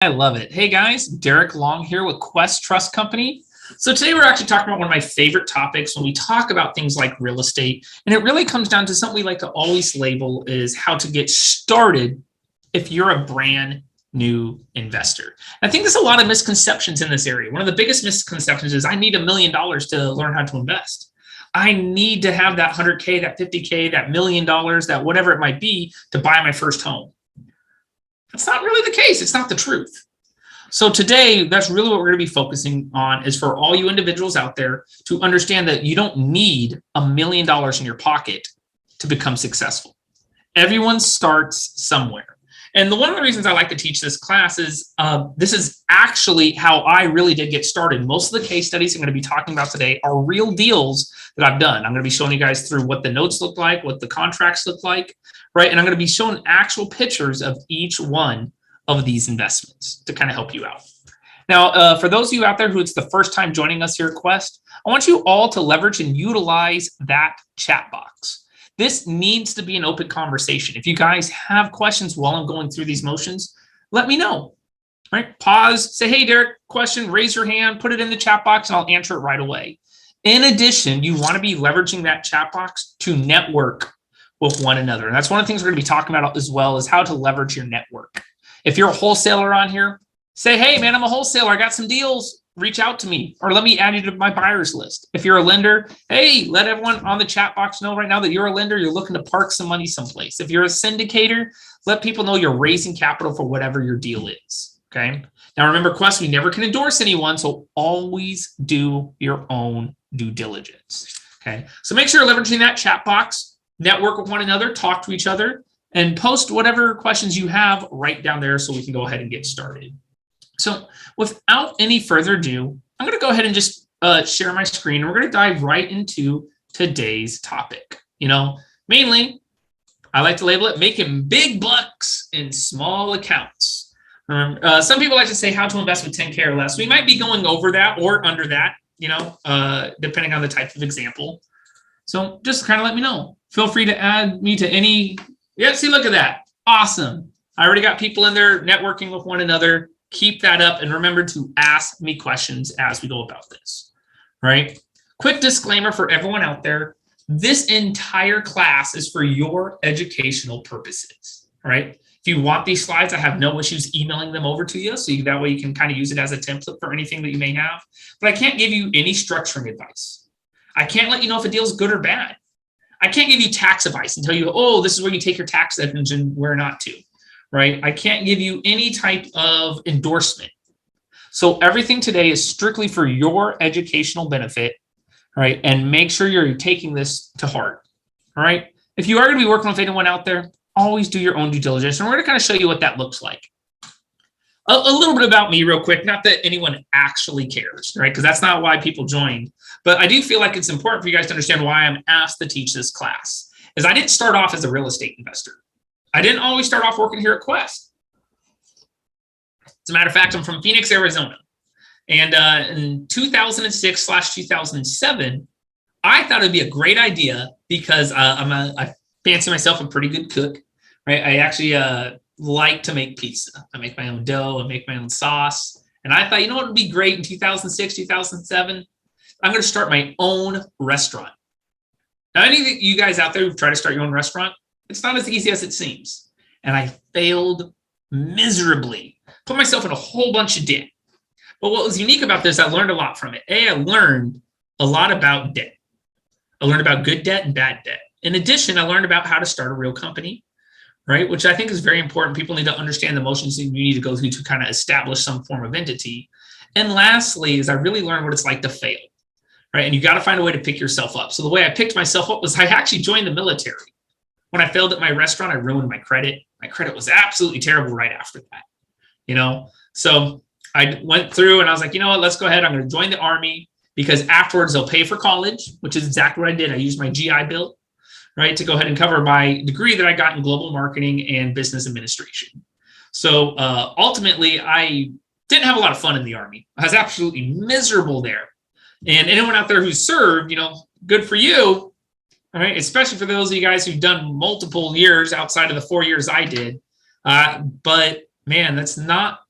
I love it. Hey guys, Derreck Long here with Quest Trust Company. So today we're actually talking about one of my favorite topics when we talk about things like real estate. And it really comes down to something we like to always label is how to get started if you're a brand new investor. And I think there's a lot of misconceptions in this area. One of the biggest misconceptions is I need $1 million to learn how to invest. I need to have that 100K, that 50K, that $1 million, that whatever it might be to buy my first home. That's not really the case. It's not the truth. So today, that's really what we're going to be focusing on is for all you individuals out there to understand that you don't need $1 million in your pocket to become successful. Everyone starts somewhere. And one of the reasons I like to teach this class is this is actually how I really did get started. Most of the case studies I'm going to be talking about today are real deals that I've done. I'm going to be showing you guys through what the notes look like, what the contracts look like, right? And I'm going to be showing actual pictures of each one of these investments to kind of help you out. Now, for those of you out there who it's the first time joining us here at Quest, I want you all to leverage and utilize that chat box. This needs to be an open conversation. If you guys have questions while I'm going through these motions, let me know. All right, pause, say, hey, Derreck, question, raise your hand, put it in the chat box, and I'll answer it right away. In addition, you want to be leveraging that chat box to network with one another. And that's one of the things we're going to be talking about as well is how to leverage your network. If you're a wholesaler on here, say, hey, man, I'm a wholesaler. I got some deals. Reach out to me or let me add you to my buyers list. If you're a lender, hey, let everyone on the chat box know right now that you're a lender. You're looking to park some money someplace. If you're a syndicator, let people know you're raising capital for whatever your deal is. Okay. Now, remember, Quest, we never can endorse anyone. So always do your own due diligence. Okay. So make sure you're leveraging that chat box, network with one another, talk to each other, and post whatever questions you have right down there so we can go ahead and get started. So without any further ado, I'm going to go ahead and just share my screen. We're going to dive right into today's topic. Mainly, I like to label it making big bucks in small accounts. Some people like to say how to invest with 10K or less. We might be going over that or under that, depending on the type of example. So just kind of let me know. Feel free to add me to any. Yeah, see, look at that. Awesome. I already got people in there networking with one another. Keep that up and remember to ask me questions as we go about this, right? Quick disclaimer for everyone out there. This entire class is for your educational purposes, right? If you want these slides, I have no issues emailing them over to you. So that way you can kind of use it as a template for anything that you may have. But I can't give you any structuring advice. I can't let you know if a deal is good or bad. I can't give you tax advice and tell you, oh, this is where you take your tax deductions and where not to. Right? I can't give you any type of endorsement. So everything today is strictly for your educational benefit, right? And make sure you're taking this to heart, all right? If you are going to be working with anyone out there, always do your own due diligence. And we're going to kind of show you what that looks like. A little bit about me real quick, not that anyone actually cares, right? Because that's not why people joined. But I do feel like it's important for you guys to understand why I'm asked to teach this class. Is I didn't start off as a real estate investor. I didn't always start off working here at Quest. As a matter of fact, I'm from Phoenix, Arizona. And in 2006/2007, I thought it'd be a great idea because I fancy myself a pretty good cook, right? I actually like to make pizza. I make my own dough, I make my own sauce. And I thought, what would be great in 2006, 2007? I'm going to start my own restaurant. Now, any of you guys out there who've tried to start your own restaurant, it's not as easy as it seems. And I failed miserably, put myself in a whole bunch of debt. But what was unique about this, I learned a lot from it. I learned a lot about debt. I learned about good debt and bad debt. In addition, I learned about how to start a real company, right? Which I think is very important. People need to understand the motions that you need to go through to kind of establish some form of entity. And lastly, is I really learned what it's like to fail, right? And you got to find a way to pick yourself up. So the way I picked myself up was I actually joined the military. When I failed at my restaurant, I ruined my credit. My credit was absolutely terrible right after that, So I went through and I was like, you know what, let's go ahead. I'm going to join the Army because afterwards they'll pay for college, which is exactly what I did. I used my GI Bill, right, to go ahead and cover my degree that I got in global marketing and business administration. So ultimately, I didn't have a lot of fun in the Army. I was absolutely miserable there. And anyone out there who served, good for you. All right, especially for those of you guys who've done multiple years outside of the 4 years I did. But man, that's not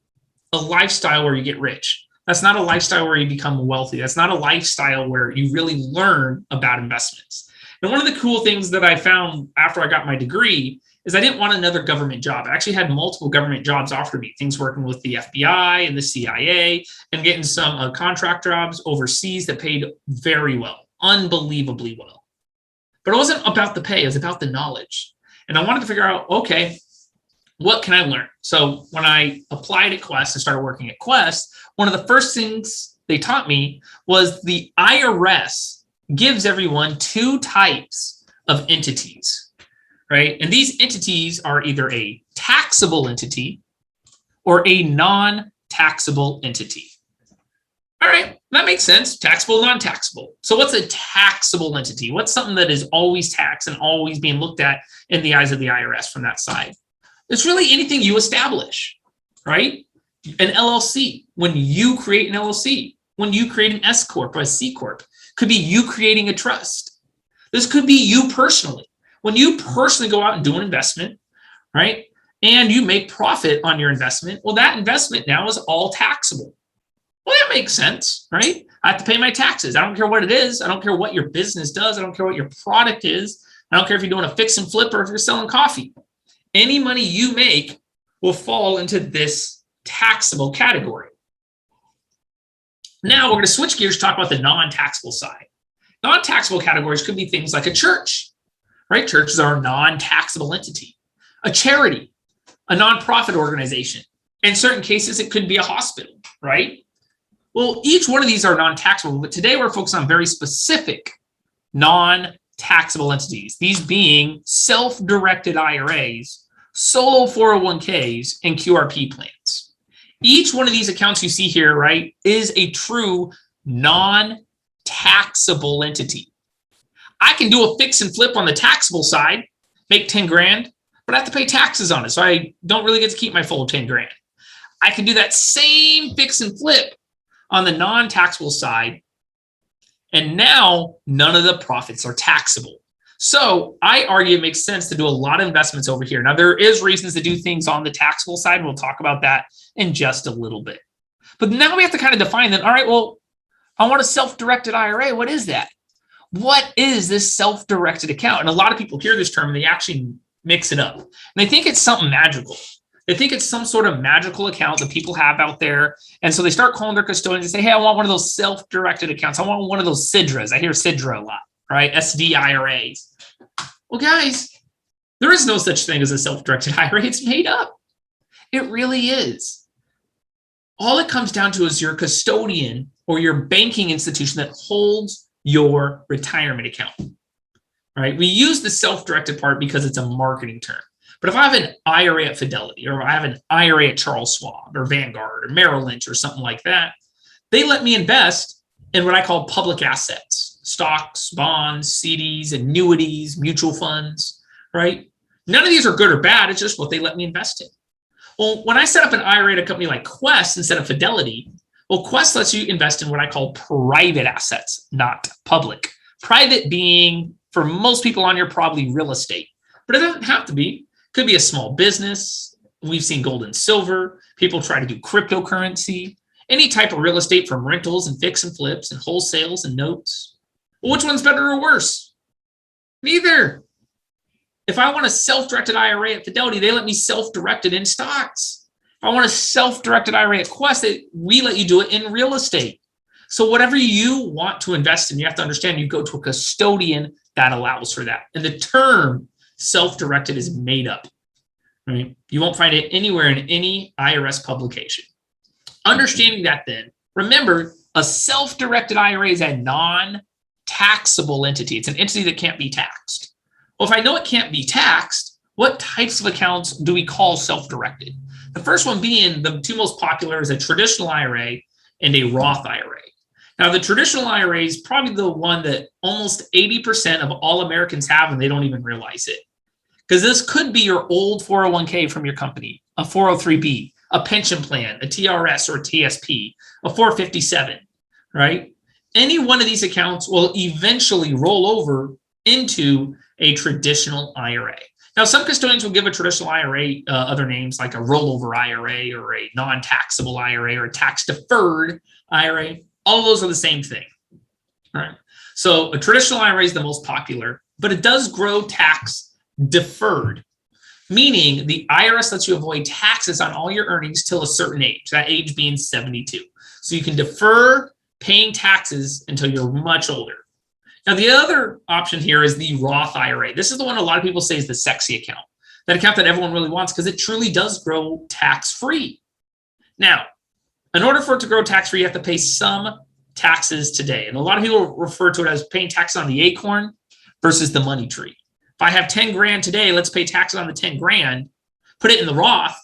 a lifestyle where you get rich. That's not a lifestyle where you become wealthy. That's not a lifestyle where you really learn about investments. And one of the cool things that I found after I got my degree is I didn't want another government job. I actually had multiple government jobs offered me, things working with the FBI and the CIA and getting some contract jobs overseas that paid very well, unbelievably well. But it wasn't about the pay, it was about the knowledge. And I wanted to figure out, okay, what can I learn? So when I applied at Quest and started working at Quest, one of the first things they taught me was the IRS gives everyone two types of entities, right? And these entities are either a taxable entity or a non-taxable entity. All right, that makes sense. Taxable, non-taxable. So what's a taxable entity? What's something that is always taxed and always being looked at in the eyes of the IRS from that side? It's really anything you establish, right? An LLC, when you create an LLC, when you create an S Corp or a C Corp, could be you creating a trust. This could be you personally. When you personally go out and do an investment, right? And you make profit on your investment, well, that investment now is all taxable. Well, that makes sense, right? I have to pay my taxes. I don't care what it is. I don't care what your business does. I don't care what your product is. I don't care if you're doing a fix and flip or if you're selling coffee. Any money you make will fall into this taxable category. Now we're going to switch gears to talk about the non-taxable side. Non-taxable categories could be things like a church, right? Churches are a non-taxable entity. A charity, a nonprofit organization. In certain cases, it could be a hospital, right? Well, each one of these are non-taxable, but today we're focused on very specific non-taxable entities, these being self-directed IRAs, solo 401ks, and QRP plans. Each one of these accounts you see here, right, is a true non-taxable entity. I can do a fix and flip on the taxable side, make 10 grand, but I have to pay taxes on it, so I don't really get to keep my full 10 grand. I can do that same fix and flip on the non-taxable side, and now none of the profits are taxable. So I argue it makes sense to do a lot of investments over here. Now, there is reasons to do things on the taxable side. We'll talk about that in just a little bit. But now we have to kind of define that. All right, well, I want a self-directed IRA. What is that? What is this self-directed account? And a lot of people hear this term and they actually mix it up. And they think it's something magical. They think it's some sort of magical account that people have out there. And so they start calling their custodians and say, hey, I want one of those self-directed accounts. I want one of those SIDRAs. I hear SIDRA a lot, right? SD IRAs. Well, guys, there is no such thing as a self-directed IRA. It's made up. It really is. All it comes down to is your custodian or your banking institution that holds your retirement account, right? We use the self-directed part because it's a marketing term. But if I have an IRA at Fidelity, or I have an IRA at Charles Schwab or Vanguard or Merrill Lynch or something like that, they let me invest in what I call public assets, stocks, bonds, CDs, annuities, mutual funds, right? None of these are good or bad. It's just what they let me invest in. Well, when I set up an IRA at a company like Quest instead of Fidelity, well, Quest lets you invest in what I call private assets, not public. Private being, for most people on here, probably real estate. But it doesn't have to be. Could be a small business. We've seen gold and silver. People try to do cryptocurrency. Any type of real estate from rentals and fix and flips and wholesales and notes. Well, which one's better or worse? Neither. If I want a self-directed IRA at Fidelity, they let me self-directed in stocks. If I want a self-directed IRA at Quest, we let you do it in real estate. So whatever you want to invest in, you have to understand you go to a custodian that allows for that. And the term self-directed is made up, right? You won't find it anywhere in any IRS publication. Understanding that then, remember, a self-directed IRA is a non-taxable entity. It's an entity that can't be taxed. Well, if I know it can't be taxed, what types of accounts do we call self-directed? The first one being the two most popular is a traditional IRA and a Roth IRA. Now, the traditional IRA is probably the one that almost 80% of all Americans have, and they don't even realize it. Because this could be your old 401k from your company, a 403b, a pension plan, a TRS or TSP, a 457, right? Any one of these accounts will eventually roll over into a traditional IRA. Now, some custodians will give a traditional IRA other names like a rollover IRA or a non-taxable IRA or a tax-deferred IRA. All of those are the same thing. All right. So a traditional IRA is the most popular, but it does grow tax deferred, meaning the IRS lets you avoid taxes on all your earnings till a certain age, that age being 72. So you can defer paying taxes until you're much older. Now, the other option here is the Roth IRA. This is the one a lot of people say is the sexy account, that account that everyone really wants because it truly does grow tax-free. Now, in order for it to grow tax-free, you have to pay some taxes today. And a lot of people refer to it as paying taxes on the acorn versus the money tree. If I have 10 grand today, let's pay taxes on the 10 grand, put it in the Roth,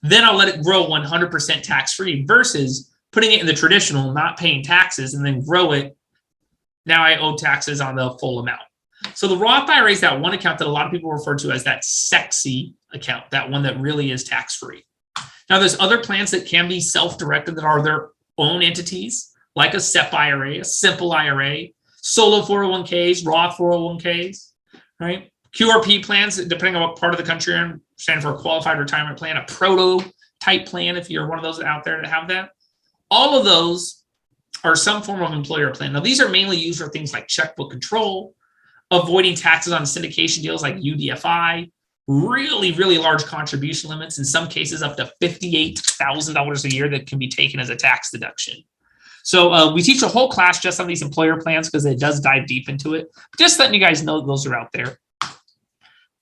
then I'll let it grow 100% tax-free versus putting it in the traditional, not paying taxes, and then grow it. Now I owe taxes on the full amount. So the Roth IRA is that one account that a lot of people refer to as that sexy account, that one that really is tax-free. Now there's other plans that can be self-directed that are their own entities, like a SEP IRA, a simple IRA, solo 401ks, Roth 401ks, right? QRP plans, depending on what part of the country you're in, standing for a qualified retirement plan, a proto-type plan if you're one of those out there that have that. All of those are some form of employer plan. Now, these are mainly used for things like checkbook control, avoiding taxes on syndication deals like UDFI, really, really large contribution limits, in some cases up to $58,000 a year that can be taken as a tax deduction. So we teach a whole class just on these employer plans because it does dive deep into it. Just letting you guys know those are out there.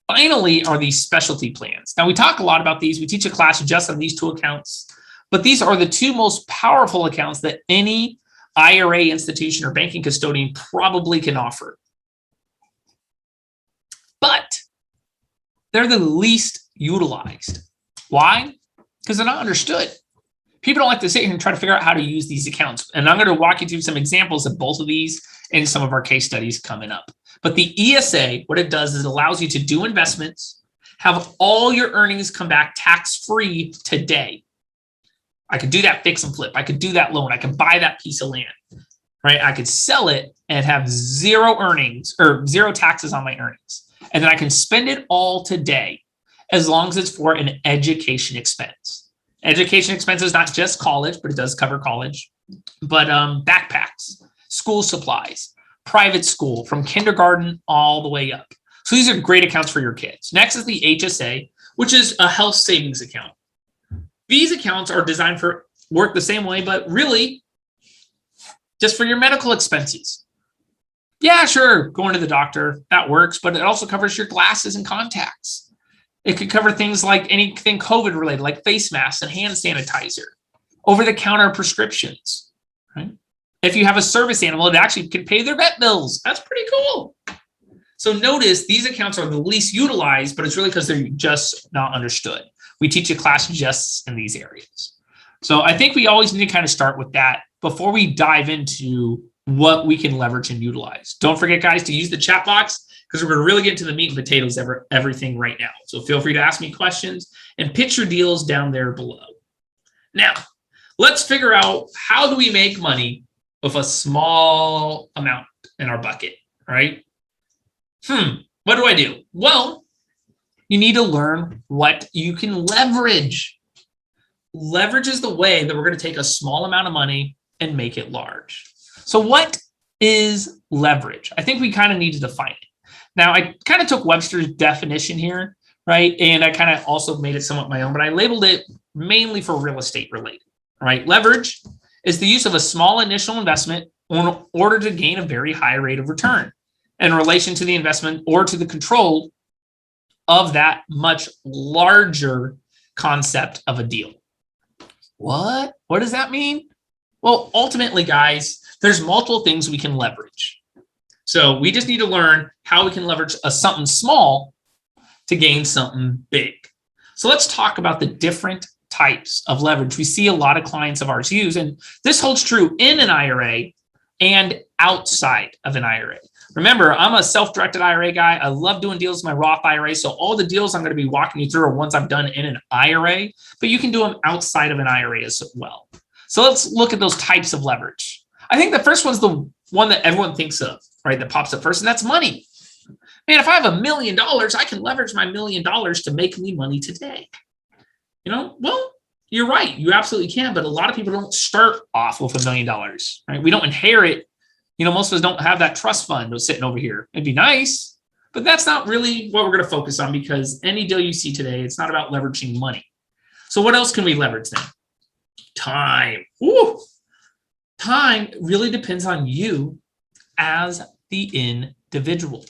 Finally are these specialty plans. Now, we talk a lot about these. We teach a class just on these two accounts, but these are the two most powerful accounts that any IRA institution or banking custodian probably can offer. But they're the least utilized. Why? Because they're not understood. People don't like to sit here and try to figure out how to use these accounts. And I'm going to walk you through some examples of both of these in some of our case studies coming up. But the ESA, what it does is it allows you to do investments, have all your earnings come back tax-free today. I could do that fix and flip. I could do that loan. I could buy that piece of land, right? I could sell it and have zero earnings or zero taxes on my earnings. And then I can spend it all today as long as it's for an education expense. Education expense is not just college, but it does cover college, but backpacks, school supplies, private school from kindergarten all the way up. So these are great accounts for your kids. Next is the HSA, which is a health savings account. These accounts are designed for work the same way, but really just for your medical expenses. Yeah, sure, going to the doctor, that works, but it also covers your glasses and contacts. It could cover things like anything COVID related, like face masks and hand sanitizer, over-the-counter prescriptions, right? If you have a service animal, it actually can pay their vet bills. That's pretty cool. So notice these accounts are the least utilized, but it's really because they're just not understood. We teach a class just in these areas. So I think we always need to kind of start with that before we dive into what we can leverage and utilize. Don't forget, guys, to use the chat box because we're going to really get into the meat and potatoes of everything right now. So feel free to ask me questions and pitch your deals down there below. Now, let's figure out how do we make money with a small amount in our bucket, right? What do I do? Well, you need to learn what you can leverage. Leverage is the way that we're going to take a small amount of money and make it large. So what is leverage? I think we kind of need to define it. Now, I kind of took Webster's definition here, right? And I kind of also made it somewhat my own, but I labeled it mainly for real estate related, right? Leverage is the use of a small initial investment in order to gain a very high rate of return in relation to the investment or to the control of that much larger concept of a deal. What? What does that mean? Well, ultimately, guys, there's multiple things we can leverage. So we just need to learn how we can leverage something small to gain something big. So let's talk about the different types of leverage we see a lot of clients of ours use. And this holds true in an IRA and outside of an IRA. Remember, I'm a self-directed IRA guy. I love doing deals with my Roth IRA. So all the deals I'm going to be walking you through are ones I've done in an IRA, but you can do them outside of an IRA as well. So let's look at those types of leverage. I think the first one's the one that everyone thinks of, right? That pops up first, and that's money. Man, if I have $1 million, I can leverage my $1 million to make me money today. Well, you're right. You absolutely can. But a lot of people don't start off with $1 million, right? We don't inherit. Most of us don't have that trust fund sitting over here. It'd be nice, but that's not really what we're going to focus on, because any deal you see today, it's not about leveraging money. So what else can we leverage then? Time. Ooh. Time really depends on you as the individual.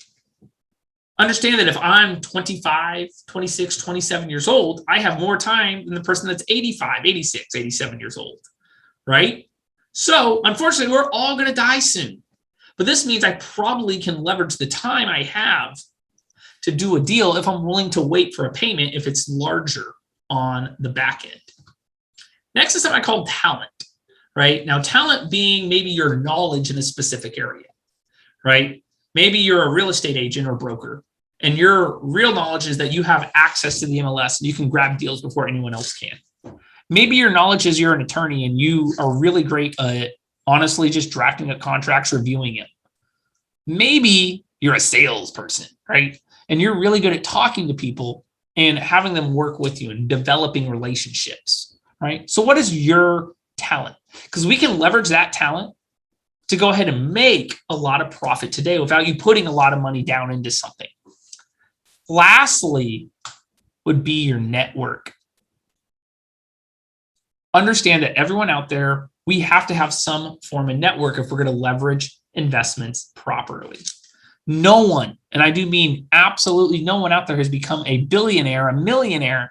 Understand that if I'm 25, 26, 27 years old, I have more time than the person that's 85, 86, 87 years old, right? So unfortunately, we're all going to die soon. But this means I probably can leverage the time I have to do a deal if I'm willing to wait for a payment if it's larger on the back end. Next is something I call talent, right? Now, talent being maybe your knowledge in a specific area, right? Maybe you're a real estate agent or broker, and your real knowledge is that you have access to the MLS and you can grab deals before anyone else can. Maybe your knowledge is you're an attorney and you are really great at honestly just drafting up contracts, reviewing it. Maybe you're a salesperson, right? And you're really good at talking to people and having them work with you and developing relationships, right? So what is your talent? Because we can leverage that talent to go ahead and make a lot of profit today without you putting a lot of money down into something. Lastly would be your network. Understand that everyone out there, we have to have some form of network if we're going to leverage investments properly. No one, and I do mean absolutely no one out there, has become a billionaire, a millionaire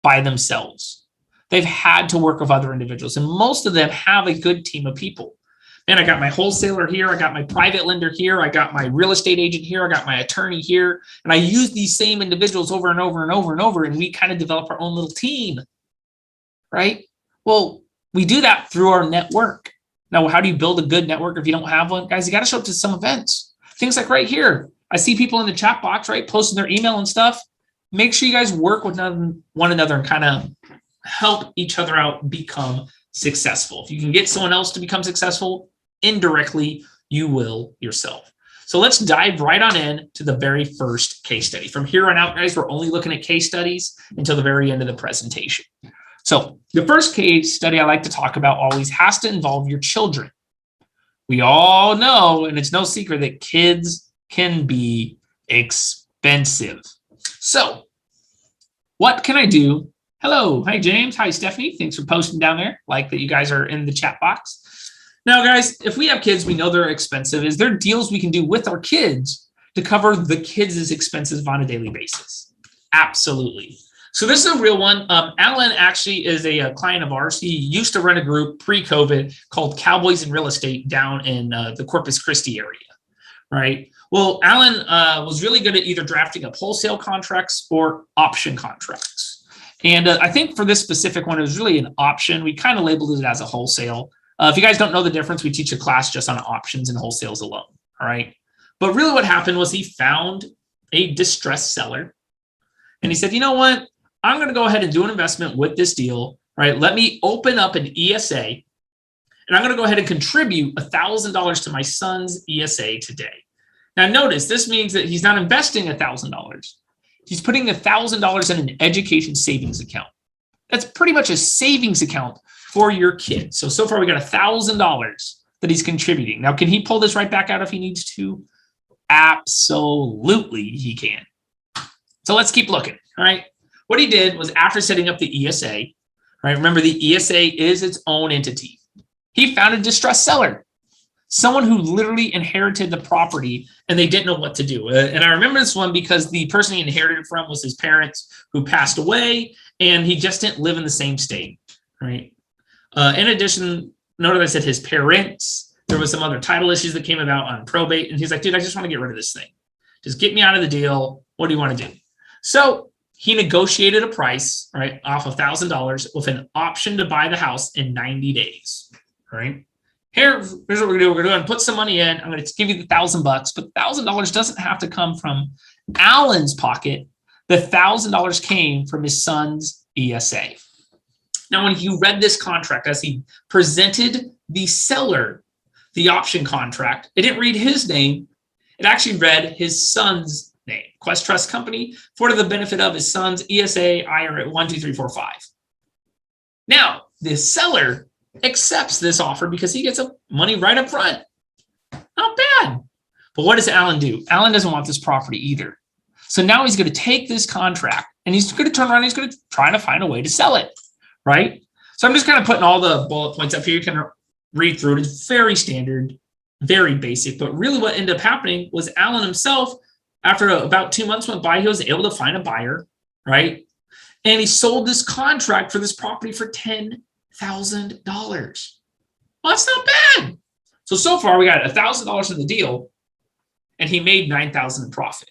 by themselves. They've had to work with other individuals, and most of them have a good team of people. Man, I got my wholesaler here, I got my private lender here, I got my real estate agent here, I got my attorney here, and I use these same individuals over and over and over and over, and we kind of develop our own little team, right? Well, we do that through our network. Now, how do you build a good network if you don't have one? Guys, you got to show up to some events. Things like right here. I see people in the chat box, right, posting their email and stuff. Make sure you guys work with one another and kind of help each other out become successful. If you can get someone else to become successful, indirectly, you will yourself. So let's dive right on in to the very first case study. From here on out, guys, we're only looking at case studies until the very end of the presentation. So the first case study I like to talk about always has to involve your children. We all know, and it's no secret, that kids can be expensive. So what can I do? Hello. Hi, James. Hi, Stephanie. Thanks for posting down there. Like that you guys are in the chat box. Now, guys, if we have kids, we know they're expensive. Is there deals we can do with our kids to cover the kids' expenses on a daily basis? Absolutely. So this is a real one. Alan actually is a client of ours. He used to run a group pre-COVID called Cowboys in Real Estate down in the Corpus Christi area, right? Well, Alan was really good at either drafting up wholesale contracts or option contracts. And I think for this specific one, it was really an option. We kind of labeled it as a wholesale. If you guys don't know the difference, we teach a class just on options and wholesales alone, all right? But really what happened was he found a distressed seller. And he said, you know what? I'm going to go ahead and do an investment with this deal, right? Let me open up an ESA, and I'm going to go ahead and contribute $1,000 to my son's ESA today. Now, notice this means that he's not investing $1,000. He's putting $1,000 in an education savings account. That's pretty much a savings account for your kid. So far we got $1,000 that he's contributing. Now, can he pull this right back out if he needs to? Absolutely, he can. So let's keep looking, all right? What he did was, after setting up the ESA, right? Remember, the ESA is its own entity. He found a distressed seller, someone who literally inherited the property and they didn't know what to do. And I remember this one because the person he inherited from was his parents who passed away, and he just didn't live in the same state, right? In addition, note that I said his parents. There was some other title issues that came about on probate, and he's like, dude, I just want to get rid of this thing. Just get me out of the deal. What do you want to do? So he negotiated a price, right, off of $1,000 with an option to buy the house in 90 days, right? Here's what we're going to do. We're going to put some money in. I'm going to give you the $1,000, but $1,000 doesn't have to come from Alan's pocket. The $1,000 came from his son's ESA. Now, when you read this contract, as he presented the seller the option contract, it didn't read his name. It actually read his son's name, Quest Trust Company, for the benefit of his son's ESA IRA 1, 2, 3, 4, 5. Now, the seller accepts this offer because he gets money right up front. Not bad. But what does Alan do? Alan doesn't want this property either. So now he's going to take this contract and he's going to turn around and he's going to try to find a way to sell it, right? So I'm just kind of putting all the bullet points up here. You can read through it. It's very standard, very basic. But really what ended up happening was Alan himself, after about 2 months went by, he was able to find a buyer, right? And he sold this contract for this property for $10,000. Well, that's not bad. So far we got $1,000 in the deal and he made $9,000 in profit.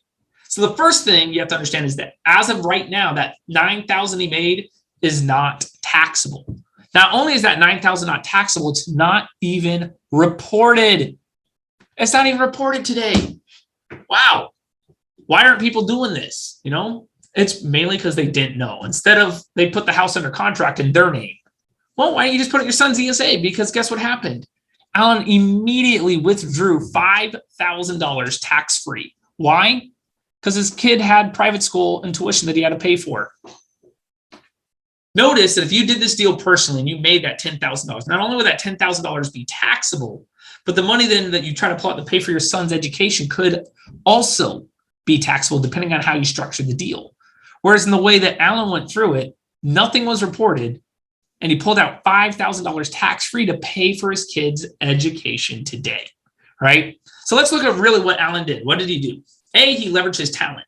So the first thing you have to understand is that as of right now, that $9,000 he made is not taxable. Not only is that $9,000 not taxable, it's not even reported. It's not even reported today. Wow. Why aren't people doing this? You know, it's mainly because they didn't know. Instead of they put the house under contract in their name. Well, why don't you just put it in your son's ESA? Because guess what happened? Alan immediately withdrew $5,000 tax-free. Why? Because his kid had private school and tuition that he had to pay for. Notice that if you did this deal personally and you made that $10,000, not only would that $10,000 be taxable, but the money then that you try to pull out to pay for your son's education could also be taxable depending on how you structure the deal. Whereas in the way that Alan went through it, nothing was reported and he pulled out $5,000 tax-free to pay for his kid's education today, right? So let's look at really what Alan did. What did he do? A, he leveraged his talent.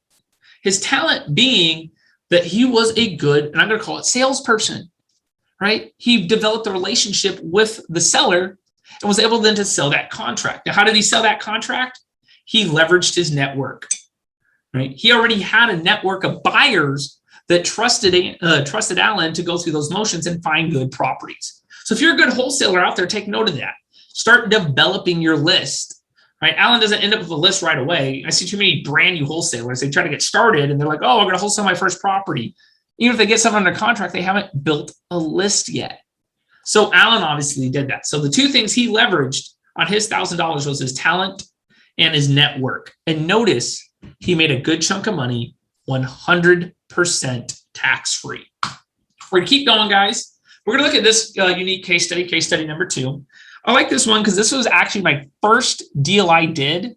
His talent being that he was a good, and I'm going to call it salesperson, right? He developed a relationship with the seller and was able then to sell that contract. Now, how did he sell that contract? He leveraged his network, right? He already had a network of buyers that trusted Alan to go through those motions and find good properties. So if you're a good wholesaler out there, take note of that. Start developing your list. Right? Alan doesn't end up with a list right away. I see too many brand new wholesalers. They try to get started and they're like, oh, I'm going to wholesale my first property. Even if they get someone under contract, they haven't built a list yet. So Alan obviously did that. So the two things he leveraged on his $1,000 was his talent and his network. And notice he made a good chunk of money, 100% tax-free. We're going to keep going, guys. We're going to look at this unique case study number 2. I like this one because this was actually my first deal I did.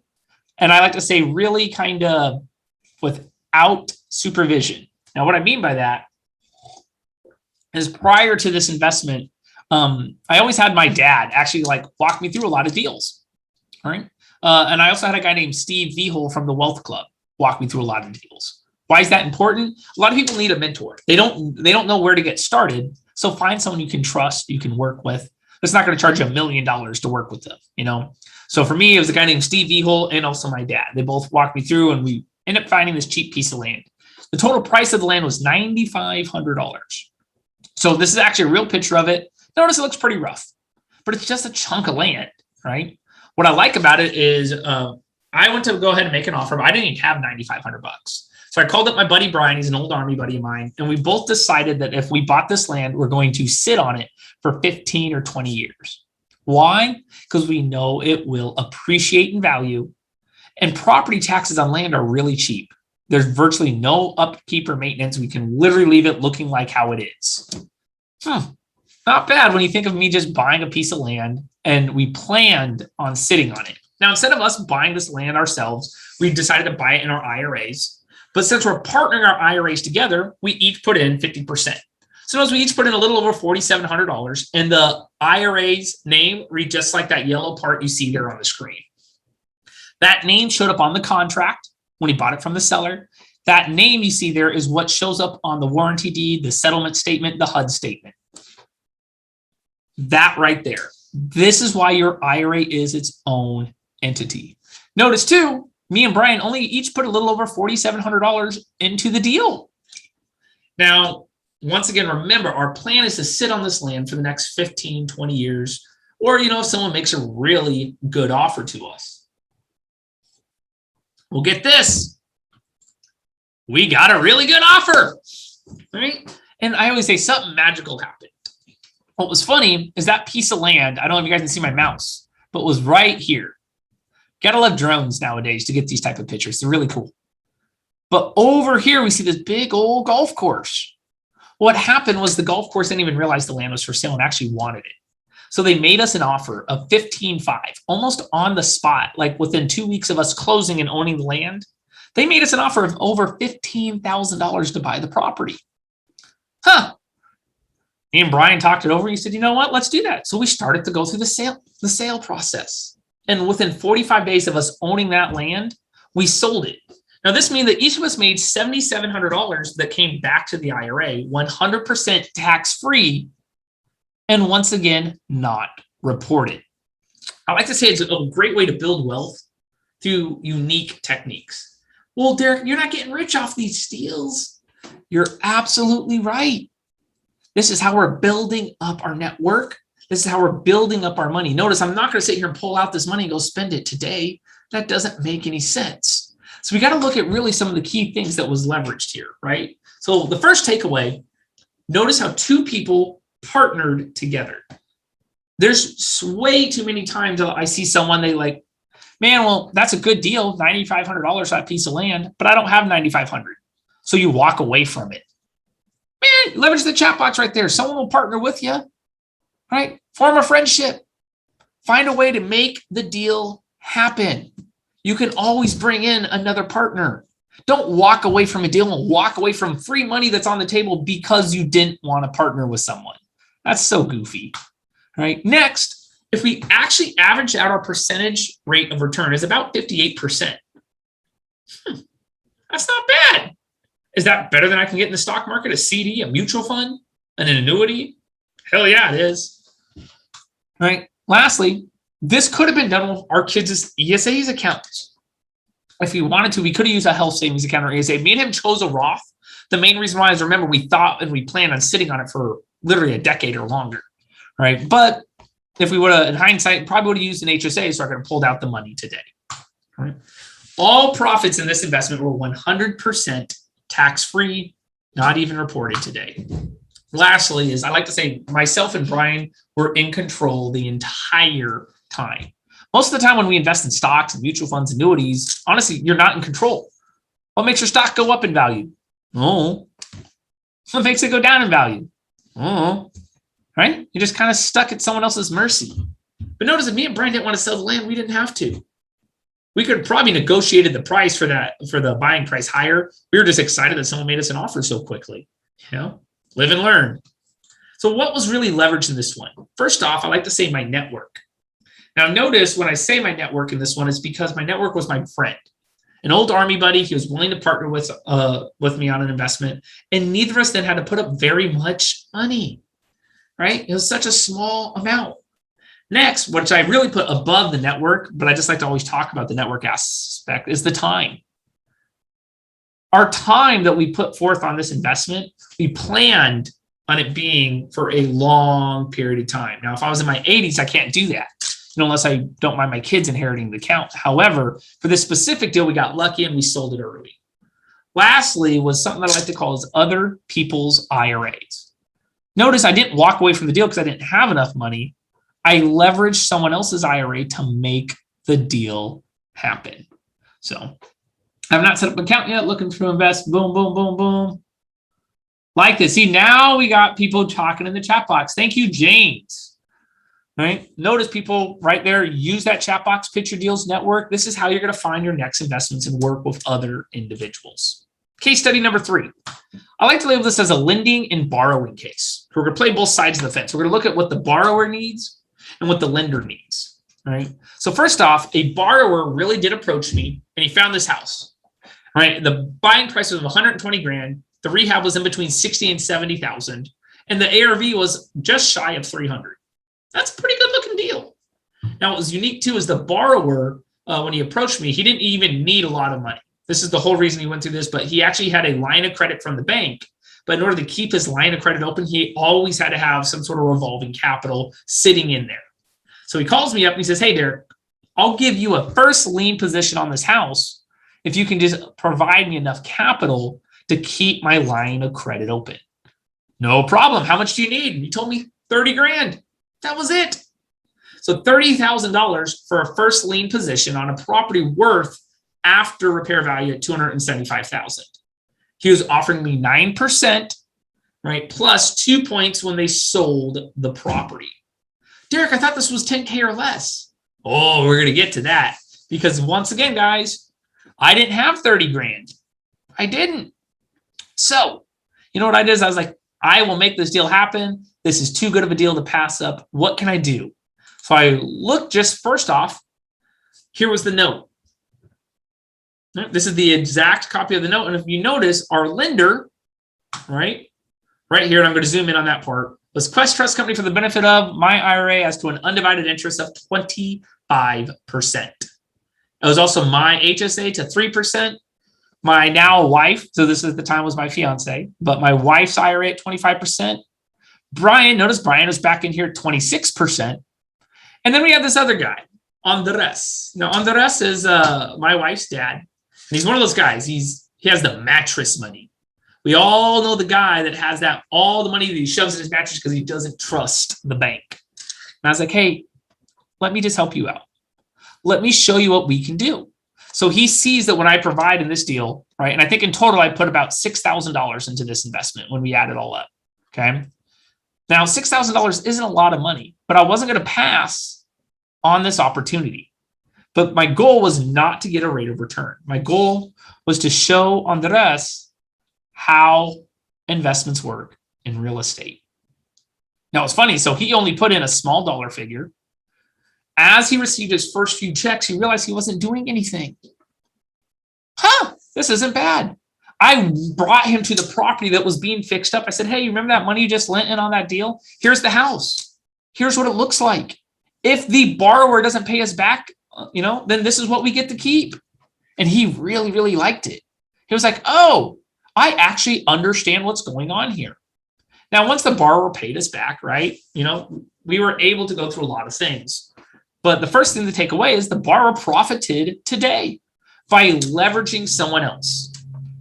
And I like to say really kind of without supervision. Now, what I mean by that is prior to this investment, I always had my dad actually like walk me through a lot of deals. All right. And I also had a guy named Steve Vihol from the Wealth Club walk me through a lot of deals. Why is that important? A lot of people need a mentor. They don't know where to get started. So find someone you can trust, you can work with. It's not going to charge you $1 million to work with them, you know? So for me, it was a guy named Steve Vihol and also my dad. They both walked me through and we ended up finding this cheap piece of land. The total price of the land was $9,500. So this is actually a real picture of it. Notice it looks pretty rough, but it's just a chunk of land, right? What I like about it is I went to go ahead and make an offer, but I didn't even have $9,500. So I called up my buddy, Brian. He's an old Army buddy of mine. And we both decided that if we bought this land, we're going to sit on it for 15 or 20 years. Why? Because we know it will appreciate in value. And property taxes on land are really cheap. There's virtually no upkeep or maintenance. We can literally leave it looking like how it is. Not bad when you think of me just buying a piece of land and we planned on sitting on it. Now, instead of us buying this land ourselves, we decided to buy it in our IRAs. But since we're partnering our IRAs together, we each put in 50%. So as we each put in a little over $4,700 and the IRA's name read just like that yellow part you see there on the screen. That name showed up on the contract when he bought it from the seller. That name you see there is what shows up on the warranty deed, the settlement statement, the HUD statement. That right there. This is why your IRA is its own entity. Notice too, me and Brian only each put a little over $4,700 into the deal. Now, once again, remember, our plan is to sit on this land for the next 15, 20 years, or, if someone makes a really good offer to us. Well, get this. We got a really good offer, right? And I always say something magical happened. What was funny is that piece of land, I don't know if you guys can see my mouse, but was right here. Gotta love drones nowadays to get these type of pictures. They're really cool. But over here, we see this big old golf course. What happened was the golf course didn't even realize the land was for sale and actually wanted it. So they made us an offer of 15.5, almost on the spot, like within 2 weeks of us closing and owning the land. They made us an offer of over $15,000 to buy the property. Me and Brian talked it over. He said, you know what, let's do that. So we started to go through the sale process. And within 45 days of us owning that land, we sold it. Now, this means that each of us made $7,700 that came back to the IRA, 100% tax-free, and once again, not reported. I like to say it's a great way to build wealth through unique techniques. Well, Derek, you're not getting rich off these deals. You're absolutely right. This is how we're building up our network. This is how we're building up our money. Notice I'm not going to sit here and pull out this money and go spend it today. That doesn't make any sense. So we got to look at really some of the key things that was leveraged here, right? So the first takeaway, notice how two people partnered together. There's way too many times I see someone, they like, man, well, that's a good deal, $9,500 for that piece of land, but I don't have $9,500. So you walk away from it. Man, leverage the chat box right there. Someone will partner with you, right? Form a friendship. Find a way to make the deal happen. You can always bring in another partner. Don't walk away from a deal and walk away from free money that's on the table because you didn't want to partner with someone. That's so goofy, right? Next, if we actually average out our percentage rate of return is about 58%. That's not bad. Is that better than I can get in the stock market? A CD, a mutual fund, an annuity? Hell yeah, it is. All right. Lastly, this could have been done with our kids' ESA's accounts. If we wanted to, we could have used a health savings account or ESA. Me and him chose a Roth. The main reason why is, remember, we thought and we planned on sitting on it for literally a decade or longer, right? But if we would have, in hindsight, probably would have used an HSA, so I could have pulled out the money today. All right. All profits in this investment were 100% tax-free, not even reported today. Lastly, is I like to say myself and Brian were in control the entire time. Most of the time when we invest in stocks and mutual funds, annuities, honestly, you're not in control. What makes your stock go up in value? Oh. What makes it go down in value? Oh. Right? You're just kind of stuck at someone else's mercy. But notice that me and Brian didn't want to sell the land. We didn't have to. We could have probably negotiated the price for the buying price higher. We were just excited that someone made us an offer so quickly. You know, live and learn. So what was really leveraged in this one? First off, I like to say my network. Now notice when I say my network in this one, it's because my network was my friend, an old Army buddy. He was willing to partner with me on an investment, and neither of us then had to put up very much money, right? It was such a small amount. Next, which I really put above the network, but I just like to always talk about the network aspect, is the time. Our time that we put forth on this investment, we planned on it being for a long period of time. Now, if I was in my 80s, I can't do that, unless I don't mind my kids inheriting the account. However, for this specific deal, we got lucky and we sold it early. Lastly, was something that I like to call is other people's IRAs. Notice I didn't walk away from the deal because I didn't have enough money. I leveraged someone else's IRA to make the deal happen. So I've not set up an account yet, looking to invest. Boom, boom, boom, boom. Like this. See, now we got people talking in the chat box. Thank you, James. Right? Notice people right there, use that chat box, pitch your deals network. This is how you're going to find your next investments and work with other individuals. Case study number 3. I like to label this as a lending and borrowing case. We're going to play both sides of the fence. We're going to look at what the borrower needs and what the lender needs. Right? So first off, a borrower really did approach me and he found this house. Right? The buying price was 120 grand. The rehab was in between 60 and 70,000. And the ARV was just shy of 300. That's a pretty good looking deal. Now, what was unique too is the borrower, when he approached me, he didn't even need a lot of money. This is the whole reason he went through this, but he actually had a line of credit from the bank. But in order to keep his line of credit open, he always had to have some sort of revolving capital sitting in there. So he calls me up and he says, hey, Derek, I'll give you a first lien position on this house if you can just provide me enough capital to keep my line of credit open. No problem. How much do you need? He told me 30 grand. That was it. So $30,000 for a first lien position on a property worth after repair value at $275,000. He was offering me 9%, right, plus 2 points when they sold the property. Derek, I thought this was 10K or less. Oh, we're going to get to that because once again, guys, I didn't have 30 grand. I didn't. So, you know what I did is I was like, I will make this deal happen. This is too good of a deal to pass up. What can I do? So I looked just first off, here was the note. This is the exact copy of the note. And if you notice, our lender, right here, and I'm going to zoom in on that part, was Quest Trust Company for the benefit of my IRA as to an undivided interest of 25%. It was also my HSA to 3%. My now wife, so this at the time was my fiance, but my wife's IRA at 25%. Brian, notice Brian was back in here at 26%. And then we have this other guy, Andres. Now, Andres is my wife's dad. And he's one of those guys. He has the mattress money. We all know the guy that has all the money that he shoves in his mattress because he doesn't trust the bank. And I was like, hey, let me just help you out. Let me show you what we can do. So he sees that when I provide in this deal, right? And I think in total, I put about $6,000 into this investment when we add it all up. Okay. Now, $6,000 isn't a lot of money, but I wasn't going to pass on this opportunity. But my goal was not to get a rate of return. My goal was to show Andres how investments work in real estate. Now, it's funny. So he only put in a small dollar figure. As he received his first few checks, he realized he wasn't doing anything. This isn't bad. I brought him to the property that was being fixed up. I said, hey, you remember that money you just lent in on that deal? Here's the house. Here's what it looks like. If the borrower doesn't pay us back, then this is what we get to keep. And he really, really liked it. He was like, oh, I actually understand what's going on here. Now, once the borrower paid us back, right, we were able to go through a lot of things. But the first thing to take away is the borrower profited today by leveraging someone else.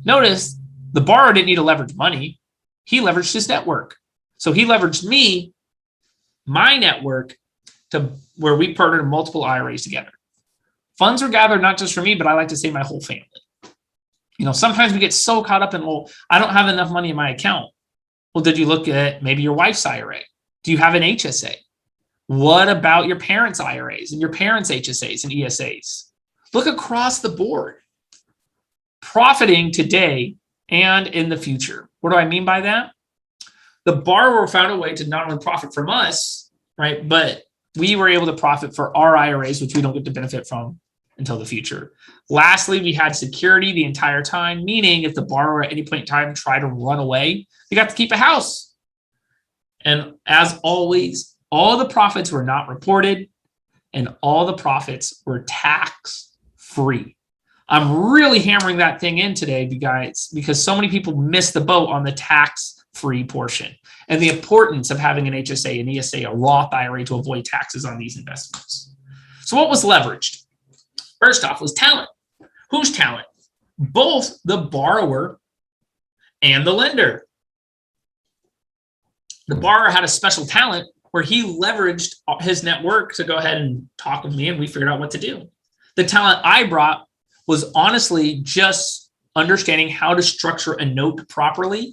Notice the borrower didn't need to leverage money. He leveraged his network. So he leveraged me, my network, to where we partnered multiple IRAs together. Funds were gathered not just for me, but I like to say my whole family. Sometimes we get so caught up in, well, I don't have enough money in my account. Well, did you look at maybe your wife's IRA? Do you have an HSA? What about your parents' IRAs and your parents' HSAs and ESAs? Look across the board. Profiting today and in the future. What do I mean by that? The borrower found a way to not only profit from us, right, but we were able to profit for our IRAs, which we don't get to benefit from until the future. Lastly, we had security the entire time, meaning if the borrower at any point in time tried to run away, they got to keep a house. And as always, all the profits were not reported and all the profits were tax-free. I'm really hammering that thing in today, you guys, because so many people miss the boat on the tax-free portion and the importance of having an HSA, an ESA, a Roth IRA to avoid taxes on these investments. So what was leveraged? First off was talent. Whose talent? Both the borrower and the lender. The borrower had a special talent where he leveraged his network to go ahead and talk with me, and we figured out what to do. The talent I brought was honestly just understanding how to structure a note properly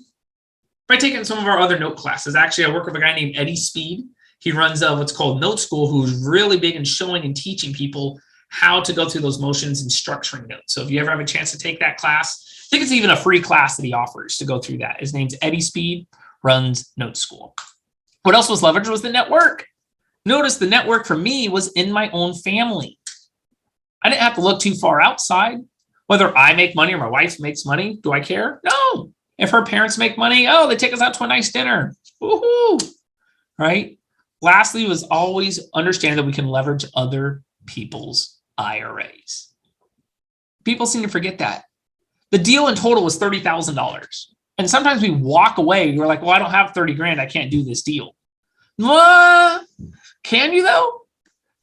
by taking some of our other note classes. Actually, I work with a guy named Eddie Speed. He runs what's called Note School, who's really big in showing and teaching people how to go through those motions and structuring notes. So if you ever have a chance to take that class, I think it's even a free class that he offers to go through that. His name's Eddie Speed, runs Note School. What else was leveraged was the network. Notice the network for me was in my own family. I didn't have to look too far outside. Whether I make money or my wife makes money, do I care? No. If her parents make money, they take us out to a nice dinner. Woohoo! Right? Lastly was always understand that we can leverage other people's IRAs. People seem to forget that. The deal in total was $30,000. And sometimes we walk away. We're like, well, I don't have 30 grand. I can't do this deal. Can you though?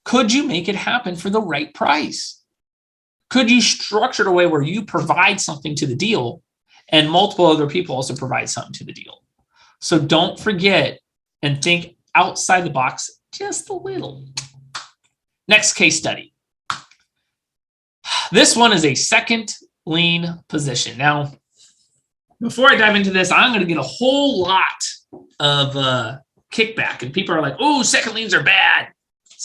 Could you make it happen for the right price? Could you structure it a way where you provide something to the deal and multiple other people also provide something to the deal? So don't forget and think outside the box just a little. Next case study. This one is a second lien position. Now, before I dive into this, I'm going to get a whole lot of kickback, and people are like, "Oh, second liens are bad.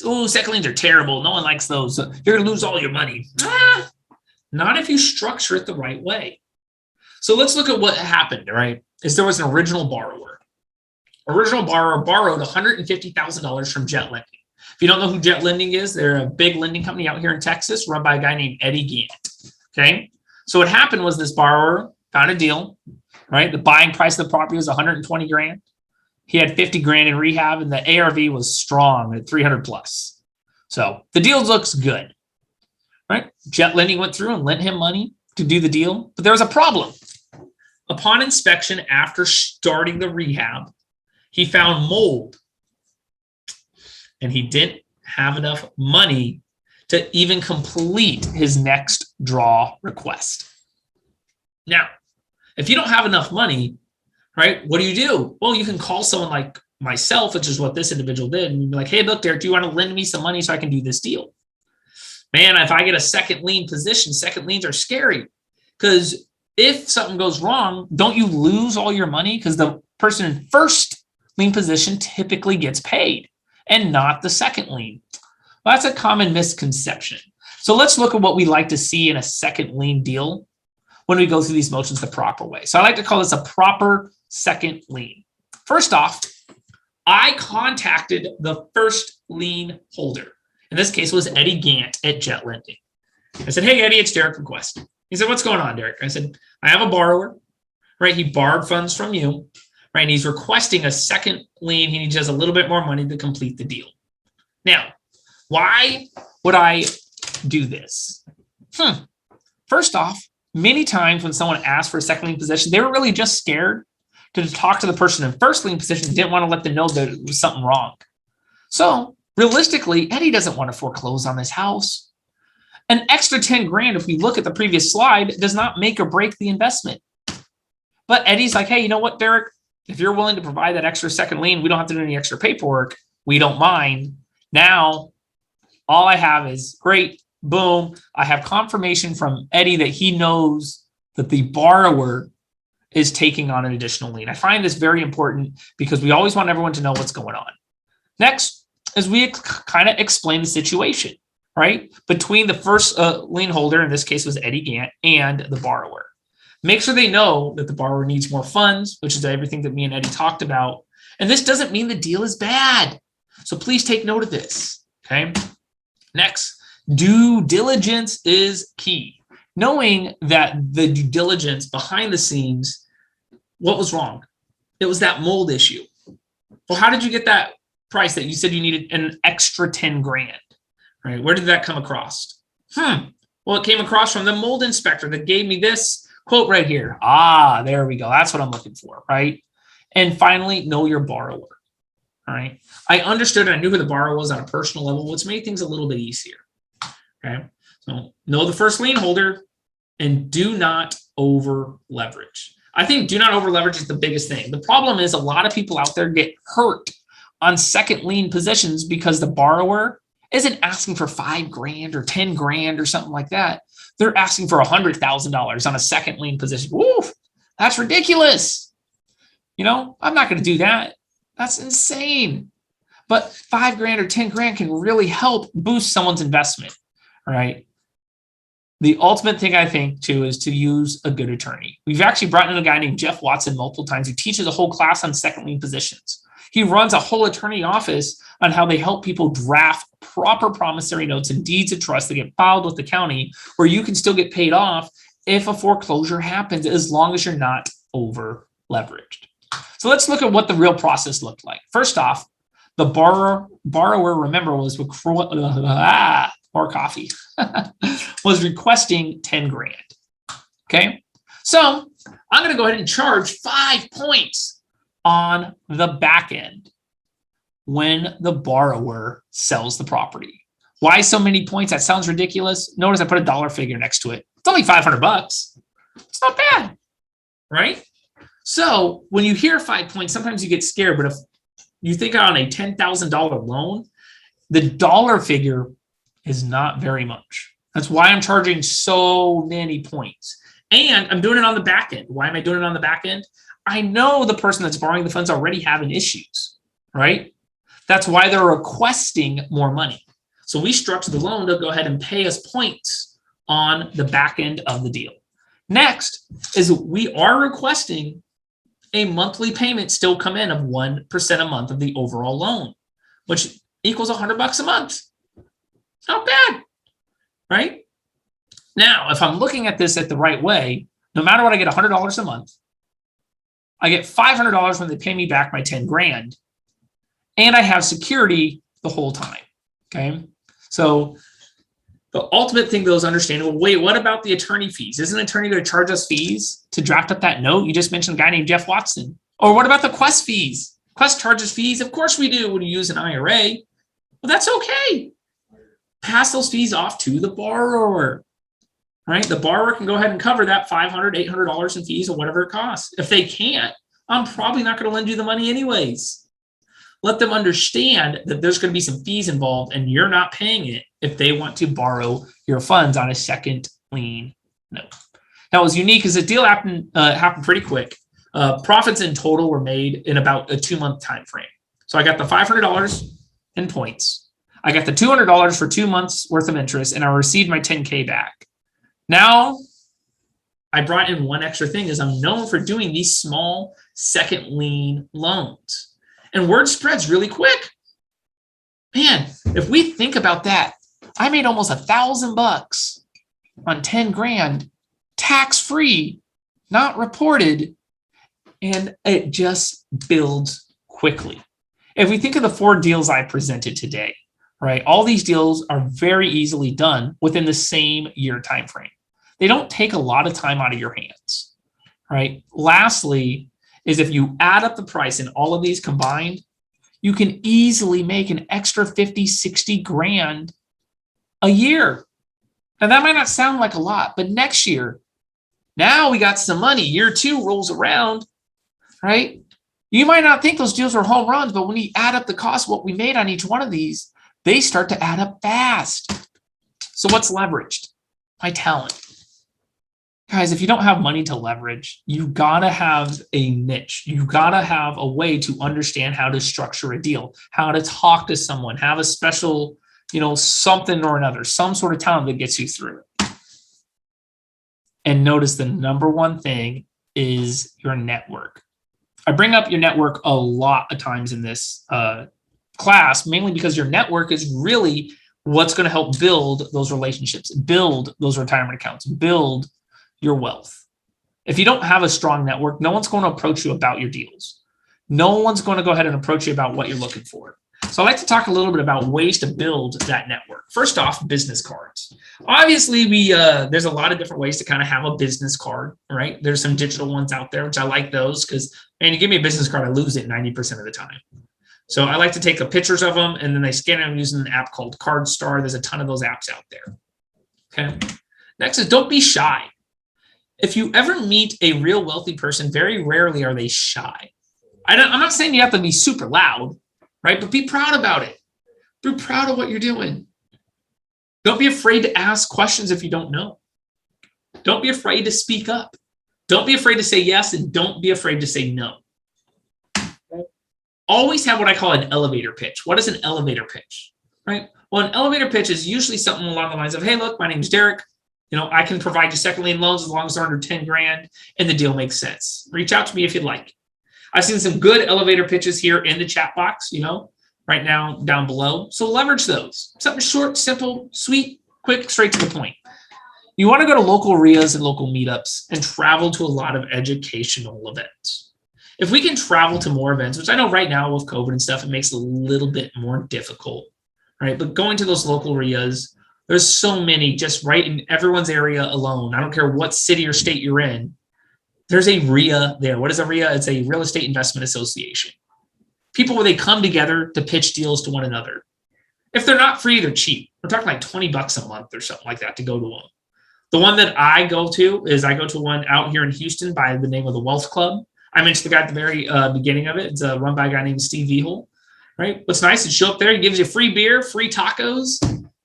Oh, second liens are terrible. No one likes those. You're going to lose all your money." Not if you structure it the right way. So let's look at what happened. Right? Is there was an original borrower. Original borrower borrowed $150,000 from Jet Lending. If you don't know who Jet Lending is, they're a big lending company out here in Texas, run by a guy named Eddie Gant. Okay, so what happened was this borrower found a deal, right? The buying price of the property was 120 grand. He had 50 grand in rehab, and the ARV was strong at 300 plus. So the deal looks good, right? Jet Lending went through and lent him money to do the deal, but there was a problem. Upon inspection after starting the rehab, he found mold, and he didn't have enough money to even complete his next draw request. Now, if you don't have enough money, right, what do? Well, you can call someone like myself, which is what this individual did, and be like, "Hey, look, Derek, do you want to lend me some money so I can do this deal?" Man, if I get a second lien position, second liens are scary, because if something goes wrong, don't you lose all your money? Because the person in first lien position typically gets paid and not the second lien. Well, that's a common misconception. So let's look at what we like to see in a second lien deal when we go through these motions the proper way. So I like to call this a proper second lien. First off, I contacted the first lien holder. In this case, it was Eddie Gant at Jet Lending. I said, "Hey, Eddie, it's Derek from Quest." He said, "What's going on, Derek?" I said, "I have a borrower, right? He borrowed funds from you, right? And he's requesting a second lien. He needs just a little bit more money to complete the deal." Now, why would I do this? First off, many times when someone asked for a second lien position, they were really just scared to talk to the person in first lien position and didn't want to let them know that it was something wrong. So realistically, Eddie doesn't want to foreclose on his house. An extra 10 grand, if we look at the previous slide, does not make or break the investment. But Eddie's like, "Hey, you know what, Derek? If you're willing to provide that extra second lien, we don't have to do any extra paperwork. We don't mind. Now, all I have is great. Boom. I have confirmation from Eddie that he knows that the borrower is taking on an additional lien." I find this very important because we always want everyone to know what's going on. Next is we kind of explain the situation, right? Between the first lien holder, in this case was Eddie Gant, and the borrower. Make sure they know that the borrower needs more funds, which is everything that me and Eddie talked about. And this doesn't mean the deal is bad. So please take note of this, okay? Next, due diligence is key. Knowing that the due diligence behind the scenes, what was wrong? It was that mold issue. Well, how did you get that price that you said you needed an extra 10 grand, right? Where did that come across? Well, it came across from the mold inspector that gave me this quote right here. There we go. That's what I'm looking for, right? And finally, know your borrower, all right? I understood and I knew who the borrower was on a personal level, which made things a little bit easier, okay? So know the first lien holder and do not over leverage. I think do not over leverage is the biggest thing. The problem is a lot of people out there get hurt on second lien positions because the borrower isn't asking for 5 grand or 10 grand or something like that. They're asking for $100,000 on a second lien position. Woo, that's ridiculous. You know, I'm not going to do that. That's insane. But 5 grand or 10 grand can really help boost someone's investment. All right. The ultimate thing I think too is to use a good attorney. We've actually brought in a guy named Jeff Watson multiple times who teaches a whole class on second lien positions. He runs a whole attorney office on how they help people draft proper promissory notes and deeds of trust that get filed with the county where you can still get paid off if a foreclosure happens as long as you're not over leveraged. So let's look at what the real process looked like. First off, the borrower, remember, was more coffee, was requesting 10 grand. Okay. So I'm going to go ahead and charge 5 points on the back end when the borrower sells the property. Why so many points? That sounds ridiculous. Notice I put a dollar figure next to it. It's only $500. It's not bad, right? So when you hear 5 points, sometimes you get scared, but if you think on a $10,000 loan, the dollar figure is not very much. That's why I'm charging so many points. And I'm doing it on the back end. Why am I doing it on the back end? I know the person that's borrowing the funds already having issues, right? That's why they're requesting more money. So we structure the loan to go ahead and pay us points on the back end of the deal. Next is we are requesting a monthly payment still come in of 1% a month of the overall loan, which equals $100 a month. Not bad, right? Now, if I'm looking at this at the right way, no matter what, I get $100 a month. I get $500 when they pay me back my 10 grand, and I have security the whole time. Okay. So the ultimate thing though is understanding, well, wait, what about the attorney fees? Isn't an attorney going to charge us fees to draft up that note? You just mentioned a guy named Jeff Watson. Or what about the Quest fees? Quest charges fees. Of course we do when you use an IRA. Well, that's okay. Pass those fees off to the borrower, right? The borrower can go ahead and cover that $500, $800 in fees or whatever it costs. If they can't, I'm probably not going to lend you the money anyways. Let them understand that there's going to be some fees involved and you're not paying it if they want to borrow your funds on a second lien note. Now, what was unique is the deal happened pretty quick. Profits in total were made in about a 2-month time frame. So I got the $500 in points. I got the $200 for 2 months worth of interest, and I received my 10K back. Now, I brought in one extra thing is I'm known for doing these small second lien loans. And word spreads really quick. Man, if we think about that, I made almost $1,000 on 10 grand, tax-free, not reported, and it just builds quickly. If we think of the 4 deals I presented today, right? All these deals are very easily done within the same year time frame. They don't take a lot of time out of your hands, right? Lastly, is if you add up the price in all of these combined, you can easily make an extra 50, 60 grand a year. Now that might not sound like a lot, but next year, now we got some money. Year 2 rolls around, right? You might not think those deals are home runs, but when you add up the cost, what we made on each one of these, they start to add up fast. So what's leveraged? My talent. Guys, if you don't have money to leverage, you gotta have a niche. You gotta have a way to understand how to structure a deal, how to talk to someone, have a special, something or another, some sort of talent that gets you through it. And notice the number one thing is your network. I bring up your network a lot of times in this class, mainly because your network is really what's going to help build those relationships, build those retirement accounts, build your wealth. If you don't have a strong network, no one's going to approach you about your deals. No one's going to go ahead and approach you about what you're looking for. So I'd like to talk a little bit about ways to build that network. First off, business cards. Obviously, there's a lot of different ways to kind of have a business card, right? There's some digital ones out there, which I like those because, man, you give me a business card, I lose it 90% of the time. So I like to take pictures of them and then I scan them using an app called CardStar. There's a ton of those apps out there. Okay. Next is don't be shy. If you ever meet a real wealthy person, very rarely are they shy. I'm not saying you have to be super loud, right? But be proud about it. Be proud of what you're doing. Don't be afraid to ask questions if you don't know. Don't be afraid to speak up. Don't be afraid to say yes, and don't be afraid to say no. Always have what I call an elevator pitch. What is an elevator pitch, right? Well, an elevator pitch is usually something along the lines of, hey, look, my name is Derek. I can provide you second lien loans as long as they're under 10 grand and the deal makes sense. Reach out to me if you'd like. I've seen some good elevator pitches here in the chat box, right now down below. So leverage those. Something short, simple, sweet, quick, straight to the point. You want to go to local RIAs and local meetups and travel to a lot of educational events. If we can travel to more events, which I know right now with COVID and stuff, it makes it a little bit more difficult, right? But going to those local RIAs, there's so many just right in everyone's area alone. I don't care what city or state you're in. There's a RIA there. What is a RIA? It's a real estate investment association. People where they come together to pitch deals to one another. If they're not free, they're cheap. We're talking like $20 a month or something like that to go to one. The one that I go to one out here in Houston by the name of the Wealth Club. I mentioned the guy at the very beginning of it. It's run by a guy named Steve Vehel, right? What's nice is show up there. He gives you free beer, free tacos.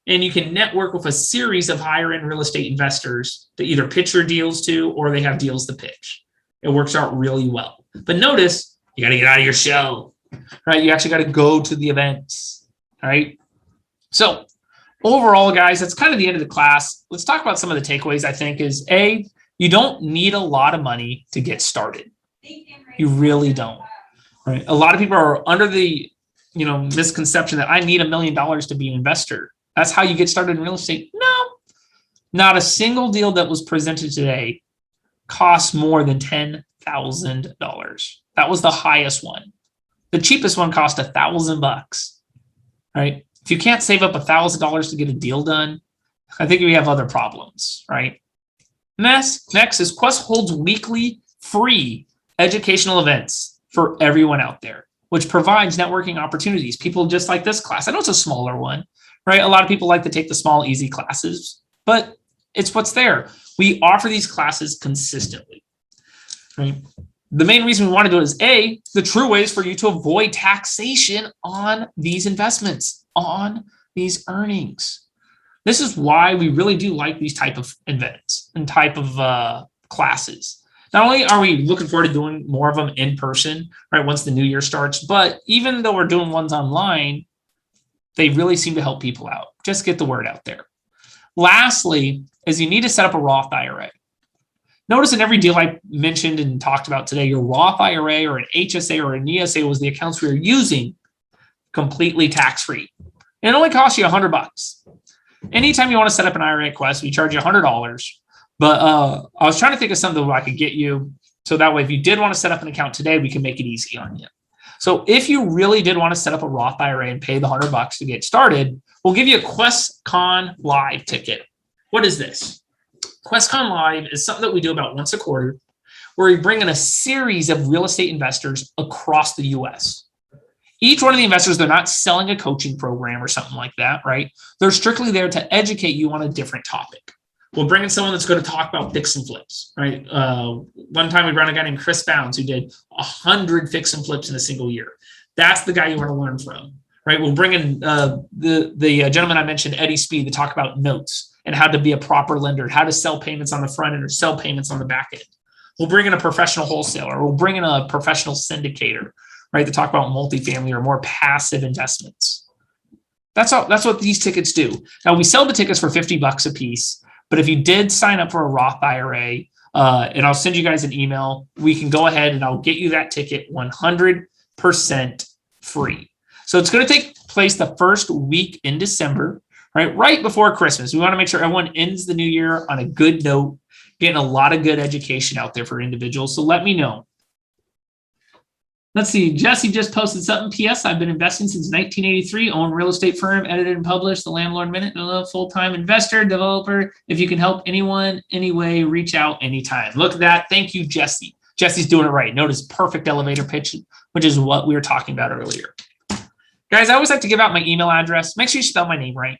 and you can network with a series of higher end real estate investors that either pitch their deals to or they have deals to pitch. It works out really well. But notice, you got to get out of your shell, right? You actually got to go to the events, all right? So overall, guys, that's kind of the end of the class. Let's talk about some of the takeaways, I think, is A, you don't need a lot of money to get started. You really don't, right? A lot of people are under the misconception that I need $1 million to be an investor. That's how you get started in real estate. No, not a single deal that was presented today costs more than $10,000. That was the highest one. The cheapest one cost $1,000, right? If you can't save up $1,000 to get a deal done, I think we have other problems, right? Next is Quest holds weekly free educational events for everyone out there, which provides networking opportunities. People just like this class. I know it's a smaller one, right? A lot of people like to take the small, easy classes, but it's what's there. We offer these classes consistently, right? The main reason we want to do it is A, the true ways for you to avoid taxation on these investments, on these earnings. This is why we really do like these type of events and type of classes. Not only are we looking forward to doing more of them in person, right, once the new year starts, but even though we're doing ones online, they really seem to help people out. Just get the word out there. Lastly, is you need to set up a Roth IRA. Notice in every deal I mentioned and talked about today, your Roth IRA or an HSA or an ESA was the accounts we were using completely tax-free. And it only costs you $100. Anytime you want to set up an IRA at Quest, we charge you $100. But I was trying to think of something that I could get you. So that way, if you did want to set up an account today, we can make it easy on you. So if you really did want to set up a Roth IRA and pay the $100 to get started, we'll give you a QuestCon Live ticket. What is this? QuestCon Live is something that we do about once a quarter, where we bring in a series of real estate investors across the U.S. Each one of the investors, they're not selling a coaching program or something like that, right? They're strictly there to educate you on a different topic. We'll bring in someone that's going to talk about fix and flips, right? One time we brought a guy named Chris Bounds who did 100 fix and flips in a single year. That's the guy you want to learn from, right? We'll bring in the gentleman I mentioned, Eddie Speed, to talk about notes and how to be a proper lender, how to sell payments on the front end or sell payments on the back end. We'll bring in a professional wholesaler. We'll bring in a professional syndicator, right, to talk about multifamily or more passive investments. That's what these tickets do. Now, we sell the tickets for $50 a piece. But if you did sign up for a Roth IRA, and I'll send you guys an email, we can go ahead and I'll get you that ticket 100% free. So it's going to take place the first week in December, right before Christmas. We want to make sure everyone ends the new year on a good note, getting a lot of good education out there for individuals. So let me know. Let's see. Jesse just posted something. P.S. I've been investing since 1983. Own real estate firm, edited and published The Landlord Minute. Full-time investor, developer. If you can help anyone, anyway, reach out anytime. Look at that. Thank you, Jesse. Jesse's doing it right. Notice perfect elevator pitch, which is what we were talking about earlier. Guys, I always like to give out my email address. Make sure you spell my name right.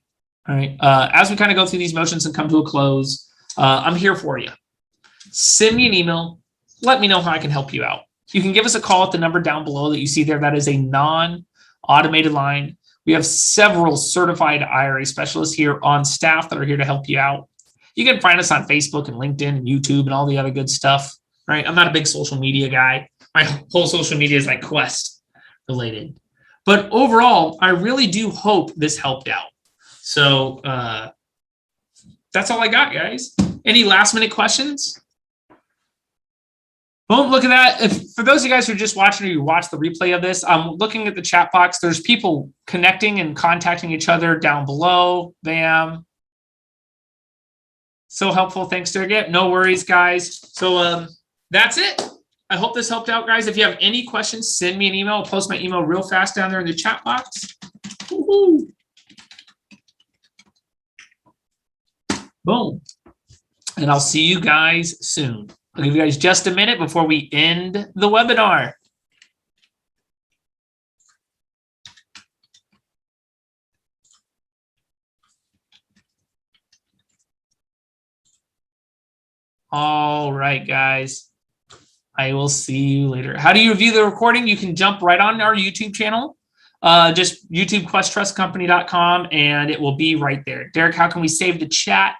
All right. As we kind of go through these motions and come to a close, I'm here for you. Send me an email. Let me know how I can help you out. You can give us a call at the number down below that you see there. That is a non-automated line. We have several certified IRA specialists here on staff that are here to help you out. You can find us on Facebook and LinkedIn and YouTube and all the other good stuff, right? I'm not a big social media guy. My whole social media is like Quest related. But overall, I really do hope this helped out. So that's all I got, guys. Any last minute questions? Boom, look at that. For those of you guys who are just watching or you watch the replay of this, I'm looking at the chat box. There's people connecting and contacting each other down below. Bam. So helpful. Thanks, Derreck. No worries, guys. So that's it. I hope this helped out, guys. If you have any questions, send me an email. I'll post my email real fast down there in the chat box. Woo-hoo. Boom. And I'll see you guys soon. I'll give you guys just a minute before we end the webinar. All right, guys. I will see you later. How do you view the recording? You can jump right on our YouTube channel. Just YouTube questtrustcompany.com, and it will be right there. Derek, how can we save the chat?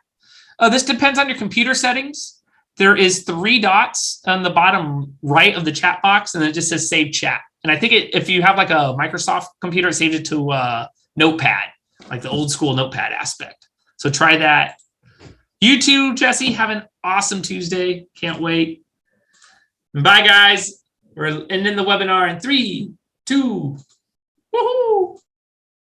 This depends on your computer settings. There is 3 dots on the bottom right of the chat box, and it just says save chat. And I think if you have like a Microsoft computer, it saves it to Notepad, like the old school Notepad aspect. So try that. You too, Jesse. Have an awesome Tuesday. Can't wait. Bye, guys. We're ending the webinar in 3, 2, woohoo!